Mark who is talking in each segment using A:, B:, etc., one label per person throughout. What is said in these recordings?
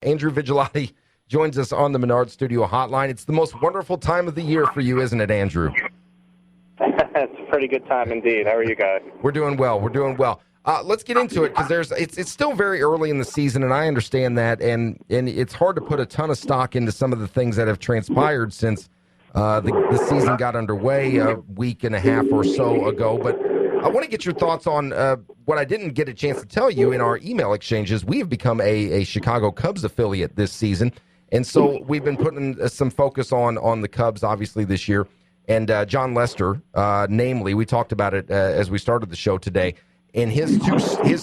A: Andrew Vigliotti joins us on the Menard Studio Hotline. It's the most wonderful time of the year for you, isn't it, Andrew?
B: It's a pretty good time indeed. How are you guys?
A: We're doing well. Let's get into it because it's still very early in the season, and I understand that, and it's hard to put a ton of stock into some of the things that have transpired since the season got underway a week and a half or so ago. But I want to get your thoughts on what I didn't get a chance to tell you in our email exchanges. We have become a Chicago Cubs affiliate this season, and so we've been putting some focus on the Cubs, obviously, this year. And Jon Lester, namely, we talked about it as we started the show today. In his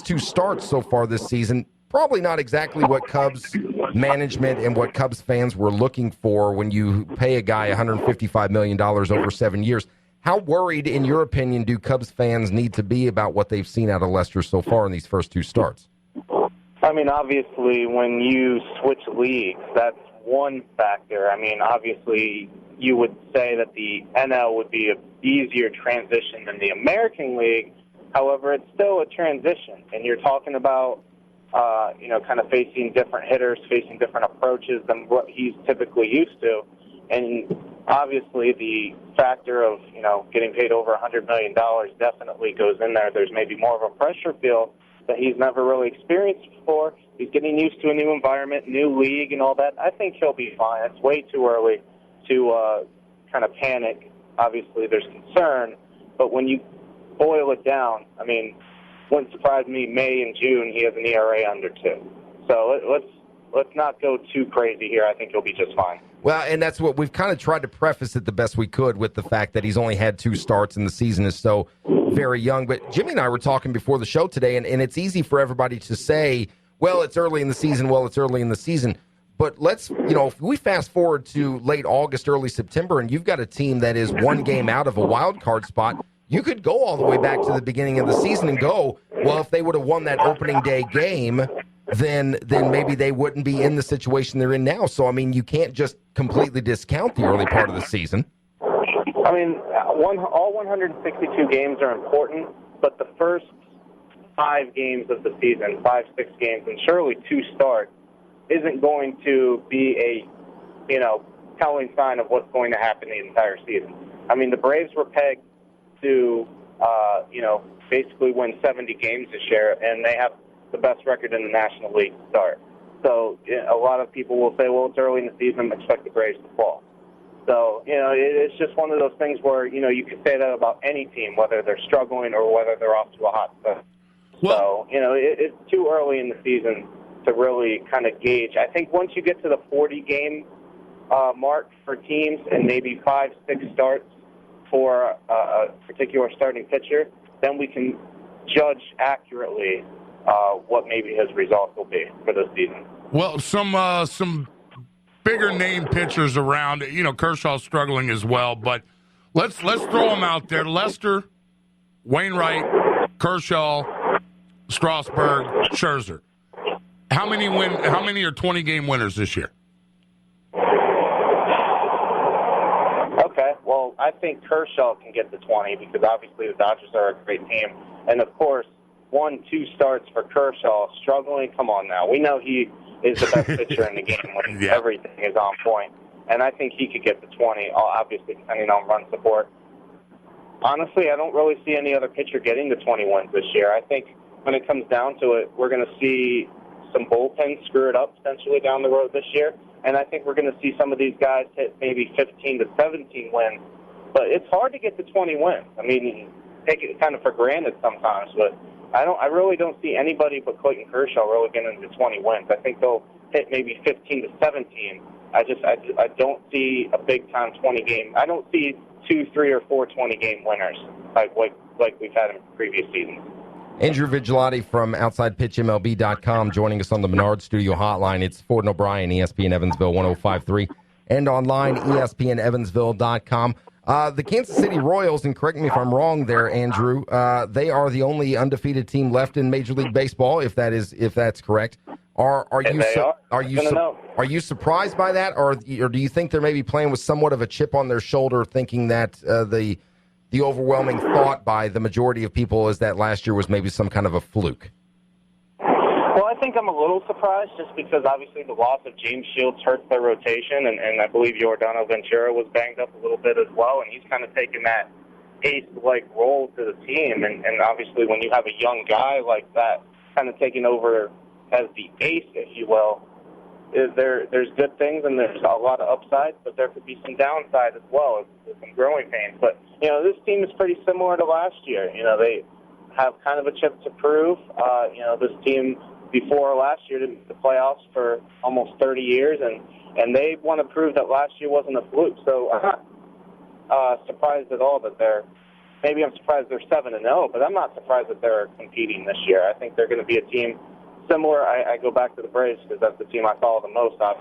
A: two starts so far this season, probably not exactly what Cubs management and what Cubs fans were looking for when you pay a guy $155 million over 7 years. How worried, in your opinion, do Cubs fans need to be about what they've seen out of Lester so far in these first two starts?
B: I mean, obviously, when you switch leagues, that's one factor. I mean, obviously, you would say that the NL would be an easier transition than the American League. However, it's still a transition, and you're talking about, kind of facing different hitters, facing different approaches than what he's typically used to. And obviously the factor of, getting paid over $100 million definitely goes in there. There's maybe more of a pressure feel that he's never really experienced before. He's getting used to a new environment, new league, and all that. I think he'll be fine. It's way too early to kind of panic. Obviously, there's concern, but when you boil it down, I mean, wouldn't surprise me, May and June, he has an ERA under 2. So let's not go too crazy here. I think he'll be just fine.
A: Well, and that's what we've kind of tried to preface it the best we could with the fact that he's only had 2 starts and the season is so very young. But Jimmy and I were talking before the show today, and it's easy for everybody to say, well, it's early in the season. But let's, if we fast forward to late August, early September, and you've got a team that is 1 game out of a wild card spot, you could go all the way back to the beginning of the season and go, well, if they would have won that opening day game, then maybe they wouldn't be in the situation they're in now. So, I mean, you can't just completely discount the early part of the season.
B: I mean, all 162 games are important, but the first 5 games of the season, 6 games, and surely 2 starts, isn't going to be a, telling sign of what's going to happen the entire season. I mean, the Braves were pegged to, basically win 70 games this year, and they have the best record in the National League to start. So a lot of people will say, well, it's early in the season, expect the Braves to fall. So, it's just one of those things where, you could say that about any team, whether they're struggling or whether they're off to a hot start. So, it's too early in the season to really kind of gauge. I think once you get to the 40-game mark for teams and maybe 5-6 starts for a particular starting pitcher, then we can judge accurately what maybe his results will be for this season.
C: Well, some bigger name pitchers around. Kershaw's struggling as well, but let's throw them out there. Lester, Wainwright, Kershaw, Strasburg, Scherzer. How many are 20-game winners this year?
B: Okay, well, I think Kershaw can get to 20 because obviously the Dodgers are a great team. And, of course, 1-2 starts for Kershaw, struggling. Come on now. We know he is the best pitcher in the game when everything is on point. And I think he could get to 20, obviously depending on run support. Honestly, I don't really see any other pitcher getting to 20 wins this year. I think when it comes down to it, we're going to see some bullpens screw it up potentially down the road this year. And I think we're going to see some of these guys hit maybe 15 to 17 wins. But it's hard to get to 20 wins. I mean, you take it kind of for granted sometimes, but I really don't see anybody but Clayton Kershaw really getting to 20 wins. I think they'll hit maybe 15 to 17. I don't see a big-time 20-game. I don't see 2, 3, or 4 20-game winners like we've had in previous seasons.
A: Andrew Vigliotti from OutsidePitchMLB.com joining us on the Menard Studio Hotline. It's Ford and O'Brien, ESPN Evansville 105.3, and online, ESPNEvansville.com. The Kansas City Royals, and correct me if I'm wrong there, Andrew, they are the only undefeated team left in Major League Baseball, if that's correct. Are you surprised by that, or do you think they're maybe playing with somewhat of a chip on their shoulder, thinking that the overwhelming thought by the majority of people is that last year was maybe some kind of a fluke?
B: Well, I think think I'm a little surprised just because obviously the loss of James Shields hurts their rotation, and I believe Giordano Ventura was banged up a little bit as well, and he's kind of taken that ace-like role to the team. And obviously when you have a young guy like that kind of taking over as the ace, if you will, there's good things and there's a lot of upside, but there could be some downside as well, with some growing pains. But, this team is pretty similar to last year. They have kind of a chip to prove. This team before last year didn't make the playoffs for almost 30 years, and they want to prove that last year wasn't a fluke. So I'm not surprised at all that maybe I'm surprised they're 7-0, but I'm not surprised that they're competing this year. I think they're going to be a team similar. I go back to the Braves because that's the team I follow the most of.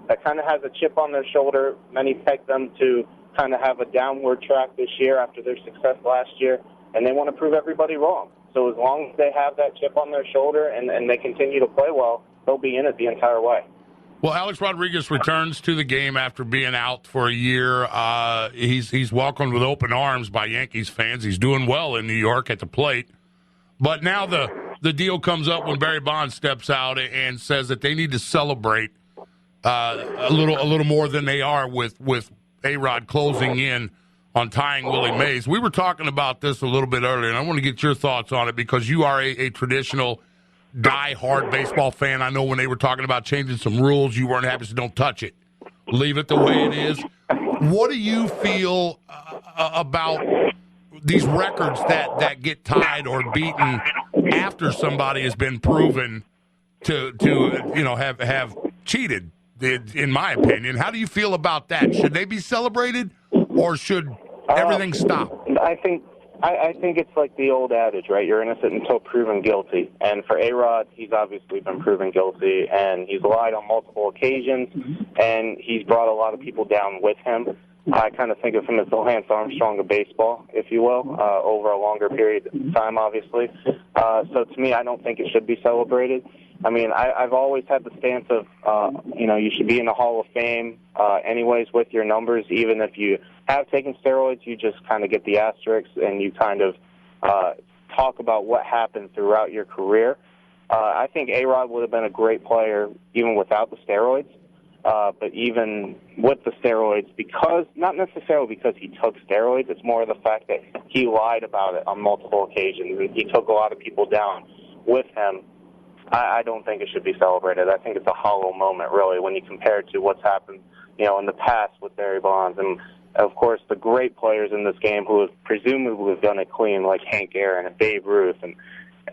B: That kind of has a chip on their shoulder. Many peg them to kind of have a downward track this year after their success last year, and they want to prove everybody wrong. So as long as they have that chip on their shoulder and they continue to play well, they'll be in it the entire way.
C: Well, Alex Rodriguez returns to the game after being out for a year. He's welcomed with open arms by Yankees fans. He's doing well in New York at the plate. But now the deal comes up when Barry Bonds steps out and says that they need to celebrate a little more than they are with A-Rod closing in on tying Willie Mays. We were talking about this a little bit earlier, and I want to get your thoughts on it because you are a traditional die-hard baseball fan. I know when they were talking about changing some rules, you weren't happy, so don't touch it. Leave it the way it is. What do you feel about these records that get tied or beaten after somebody has been proven to have cheated? In my opinion, how do you feel about that? Should they be celebrated, or should everything stop?
B: I think it's like the old adage, right? You're innocent until proven guilty. And for A-Rod, he's obviously been proven guilty, and he's lied on multiple occasions, and he's brought a lot of people down with him. I kind of think of him as the Lance Armstrong of baseball, if you will, over a longer period of time, obviously. So to me, I don't think it should be celebrated. I mean, I've always had the stance of, you should be in the Hall of Fame anyways with your numbers. Even if you have taken steroids, you just kind of get the asterisks and you kind of talk about what happened throughout your career. I think A-Rod would have been a great player even without the steroids. But even with the steroids, not necessarily because he took steroids, it's more the fact that he lied about it on multiple occasions, and he took a lot of people down with him. I don't think it should be celebrated. I think it's a hollow moment, really, when you compare it to what's happened, in the past with Barry Bonds. And, of course, the great players in this game who have presumably done it clean, like Hank Aaron and Babe Ruth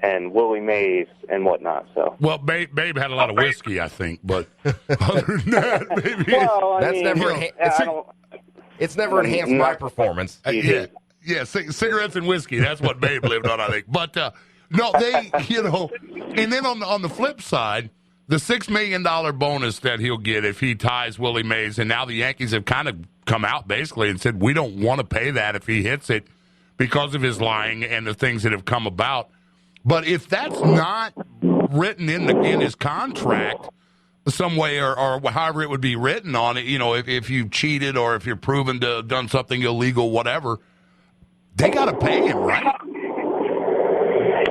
B: and Willie Mays and whatnot. So,
C: well, Babe had a lot of whiskey, I think, but other than that, maybe
A: it's never enhanced my performance.
C: Yeah, cigarettes and whiskey. That's what Babe lived on, I think. But no, they, and then on the flip side, the $6 million bonus that he'll get if he ties Willie Mays, and now the Yankees have kind of come out basically and said we don't want to pay that if he hits it because of his lying and the things that have come about. But if that's not written in his contract some way or however it would be written on it, if you cheated or if you're proven to have done something illegal, whatever, they got to pay him, right?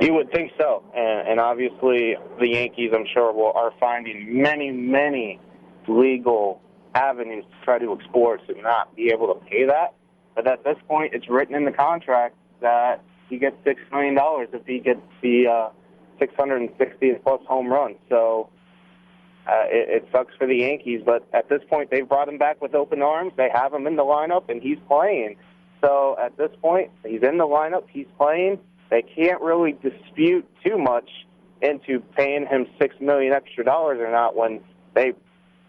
B: You would think so. And obviously the Yankees, I'm sure, are finding many, many legal avenues to try to explore to not be able to pay that. But at this point, it's written in the contract that he gets $6 million if he gets the 660-plus home runs. So it sucks for the Yankees, but at this point, they've brought him back with open arms. They have him in the lineup, and he's playing. So at this point, he's in the lineup, he's playing. They can't really dispute too much into paying him $6 million extra or not when they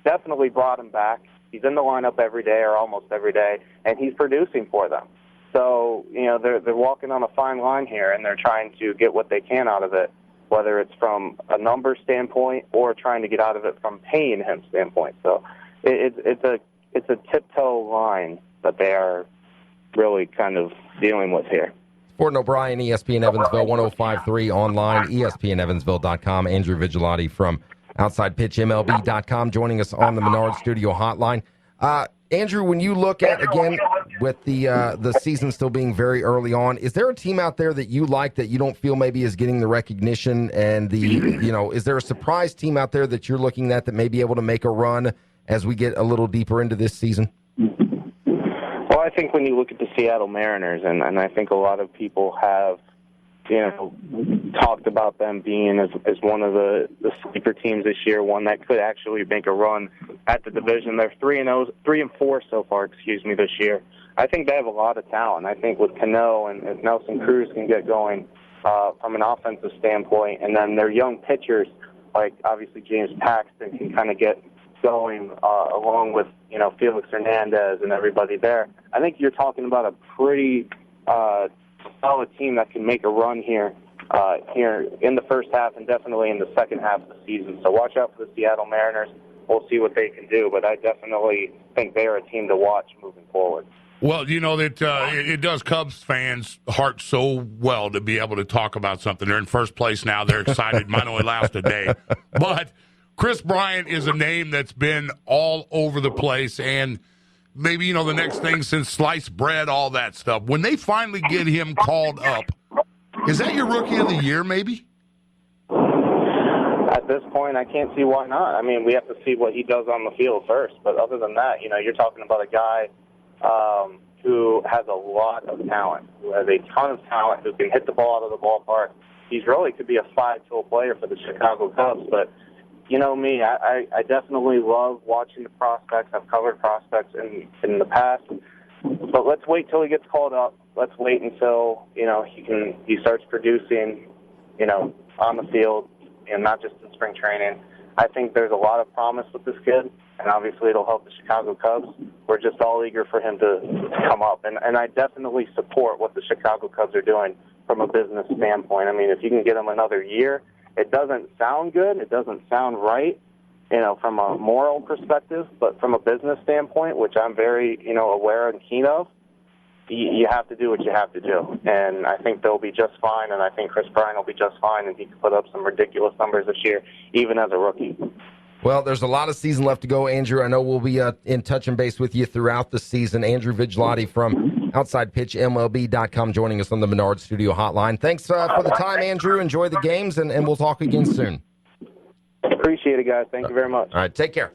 B: definitely brought him back. He's in the lineup every day or almost every day, and he's producing for them. So, they're walking on a fine line here, and they're trying to get what they can out of it, whether it's from a number standpoint or trying to get out of it from paying him standpoint. So it's a tiptoe line that they are really kind of dealing with here.
A: Gordon O'Brien, ESPN Evansville, 105.3 online, ESPNEvansville.com. Andrew Vigliotti from OutsidePitchMLB.com joining us on the Menard Studio Hotline. Andrew, when you look at, again, with the season still being very early on, is there a team out there that you like that you don't feel maybe is getting the recognition and is there a surprise team out there that you're looking at that may be able to make a run as we get a little deeper into this season?
B: Well, I think when you look at the Seattle Mariners, and I think a lot of people have, talked about them being as one of the sleeper teams this year, one that could actually make a run at the division. They're 3-4 so far, this year. I think they have a lot of talent. I think with Cano and if Nelson Cruz can get going from an offensive standpoint, and then their young pitchers, like obviously James Paxton, can kind of get going along with, Felix Hernandez and everybody there. I think you're talking about a pretty solid team that can make a run here in the first half and definitely in the second half of the season. So watch out for the Seattle Mariners. We'll see what they can do, but I definitely think they're a team to watch moving forward.
C: Well, that it does Cubs fans' heart so well to be able to talk about something. They're in first place now. They're excited. Might only last a day. But Chris Bryant is a name that's been all over the place, and maybe, the next thing since sliced bread, all that stuff. When they finally get him called up, is that your Rookie of the Year, maybe?
B: At this point, I can't see why not. I mean, we have to see what he does on the field first. But other than that, you're talking about a guy who has a lot of talent, who has a ton of talent, who can hit the ball out of the ballpark. He's really could be a 5-tool player for the Chicago Cubs. But, me, I definitely love watching the prospects. I've covered prospects in the past. But let's wait till he gets called up. Let's wait until, he starts producing, on the field, and not just in spring training. I think there's a lot of promise with this kid, and obviously it'll help the Chicago Cubs. We're just all eager for him to come up. And I definitely support what the Chicago Cubs are doing from a business standpoint. I mean, if you can get him another year, it doesn't sound good. It doesn't sound right, from a moral perspective, but from a business standpoint, which I'm very, aware and keen of, you have to do what you have to do. And I think they'll be just fine, and I think Chris Bryant will be just fine, and he can put up some ridiculous numbers this year, even as a rookie.
A: Well, there's a lot of season left to go, Andrew. I know we'll be in touch and base with you throughout the season. Andrew Vigliotti from OutsidePitchMLB.com joining us on the Menard Studio Hotline. Thanks for the time, Andrew. Enjoy the games, and we'll talk again soon.
B: Appreciate it, guys. Thank you very much.
A: All right, take care.